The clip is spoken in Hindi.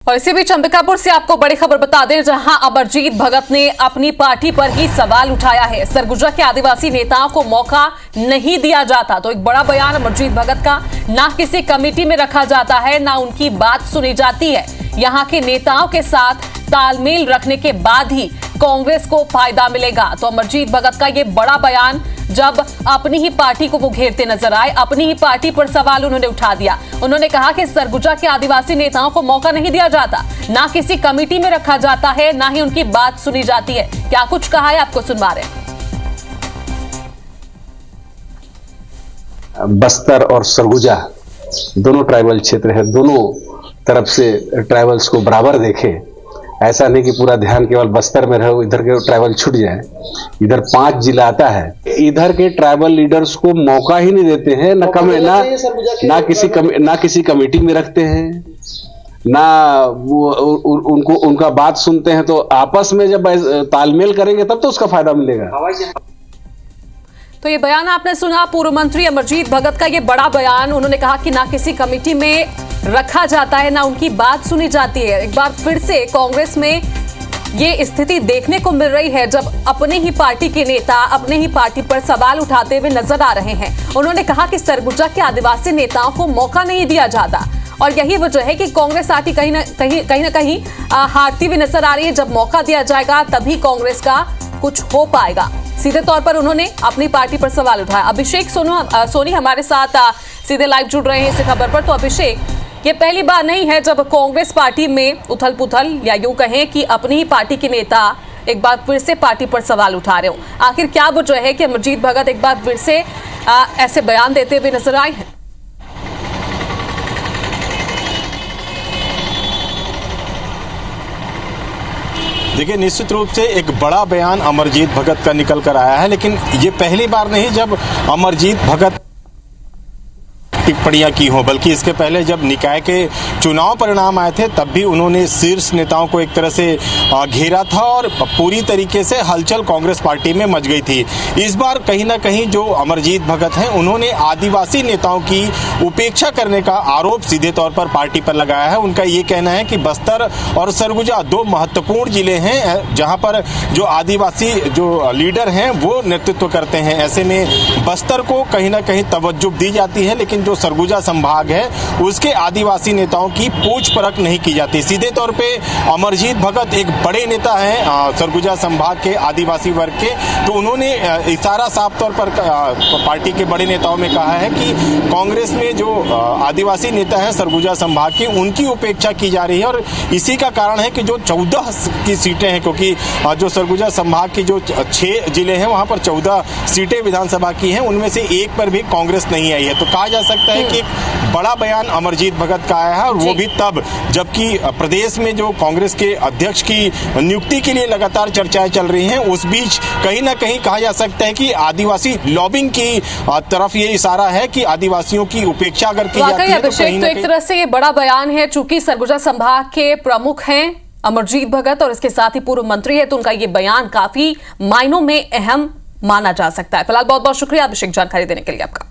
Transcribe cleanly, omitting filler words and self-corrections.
और इसी बीच अंबिकापुर से आपको बड़ी खबर बता दें, जहां अमरजीत भगत ने अपनी पार्टी पर ही सवाल उठाया है। सरगुजा के आदिवासी नेताओं को मौका नहीं दिया जाता, तो एक बड़ा बयान अमरजीत भगत का। ना किसी कमेटी में रखा जाता है, ना उनकी बात सुनी जाती है। यहां के नेताओं के साथ तालमेल रखने के बाद ही कांग्रेस को फायदा मिलेगा। तो अमरजीत भगत का ये बड़ा बयान, जब अपनी ही पार्टी को वो घेरते नजर आए, अपनी ही पार्टी पर सवाल उन्होंने उठा दिया। उन्होंने कहा कि सरगुजा के आदिवासी नेताओं को मौका नहीं दिया जाता, ना किसी कमेटी में रखा जाता है, ना ही उनकी बात सुनी जाती है। क्या कुछ कहा है, आपको सुनवा रहे हैं। बस्तर और सरगुजा दोनों ट्राइबल क्षेत्र है, दोनों तरफ से ट्राइबल्स को बराबर देखें। ऐसा नहीं कि पूरा ध्यान केवल बस्तर में रहे, इधर के ट्राइबल छूट जाए। इधर 5 जिला आता है, इधर के ट्राइबल लीडर्स को मौका ही नहीं देते हैं, ना किसी कमेटी में रखते हैं, ना वो उनका बात सुनते हैं। तो आपस में जब तालमेल करेंगे तब तो उसका फायदा मिलेगा। तो ये बयान आपने सुना, पूर्व मंत्री अमरजीत भगत का ये बड़ा बयान। उन्होंने कहा कि ना किसी कमेटी में रखा जाता है, ना उनकी बात सुनी जाती है। एक बार फिर से कांग्रेस में ये स्थिति देखने को मिल रही है, जब अपने ही पार्टी के नेता अपने ही पार्टी पर सवाल उठाते हुए नजर आ रहे हैं। उन्होंने कहा कि सरगुजा के आदिवासी नेताओं को मौका नहीं दिया जाता, और यही वजह है कि कांग्रेस पार्टी कहीं ना कहीं हारती हुई नजर आ रही है। जब मौका दिया जाएगा तभी कांग्रेस का कुछ हो पाएगा। सीधे तौर पर उन्होंने अपनी पार्टी पर सवाल उठाया। अभिषेक सोनी हमारे साथ सीधे लाइव जुड़ रहे हैं इस खबर पर। तो अभिषेक, ये पहली बार नहीं है जब कांग्रेस पार्टी में उथल पुथल, या यूं कहें कि अपनी ही पार्टी के नेता एक बार फिर से पार्टी पर सवाल उठा रहे हो। आखिर क्या वजह है कि अमरजीत भगत एक बार फिर से ऐसे बयान देते हुए नजर आए हैं? देखिए, निश्चित रूप से एक बड़ा बयान अमरजीत भगत का निकल कर आया है, लेकिन ये पहली बार नहीं जब अमरजीत भगत टिप्पणियां की हो, बल्कि इसके पहले जब निकाय के चुनाव परिणाम आए थे तब भी उन्होंने शीर्ष नेताओं को एक तरह से घेरा था और पूरी तरीके से हलचल कांग्रेस पार्टी में मच गई थी। इस बार कहीं ना कहीं जो अमरजीत भगत हैं, उन्होंने आदिवासी नेताओं की उपेक्षा करने का आरोप सीधे तौर पर पार्टी पर लगाया है। उनका ये कहना है कि बस्तर और सरगुजा 2 महत्वपूर्ण जिले हैं जहां पर जो आदिवासी जो लीडर हैं वो नेतृत्व करते हैं। ऐसे में बस्तर को कहीं ना कहीं तवज्जो दी जाती है, लेकिन जो सरगुजा संभाग है उसके आदिवासी नेताओं की पूछ परख नहीं की जाती। सीधे तौर पे अमरजीत भगत एक बड़े नेता हैं सरगुजा संभाग के आदिवासी वर्ग के, तो उन्होंने इशारा साफ तौर पर पार्टी के बड़े नेताओं में कहा है कि कांग्रेस में जो आदिवासी नेता हैं सरगुजा संभाग की, उनकी उपेक्षा की जा रही है। और इसी का कारण है कि जो 14 की सीटें हैं, क्योंकि जो सरगुजा संभाग की जो 6 जिले हैं वहां पर 14 सीटें विधानसभा की हैं, उनमें से एक पर भी कांग्रेस नहीं आई है। तो कहा जा सकता है कि एक बड़ा बयान अमरजीत भगत का आया है, और वो भी तब जबकि प्रदेश में जो कांग्रेस के अध्यक्ष की नियुक्ति के लिए लगातार चर्चाएं चल रही हैं। उस बीच कहीं ना कहीं कहा जा सकता है कि आदिवासी लॉबिंग की तरफ ये इशारा है कि आदिवासियों की उपेक्षा अगर की जाती है तो कहीं तो एक तरह से ये बड़ा बयान है। चूंकि सरगुजा संभाग के प्रमुख हैं अमरजीत भगत और इसके साथ ही पूर्व मंत्री है, तो उनका ये बयान काफी मायनों में अहम माना जा सकता है। फिलहाल बहुत बहुत शुक्रिया अभिषेक, जानकारी देने के लिए आपका।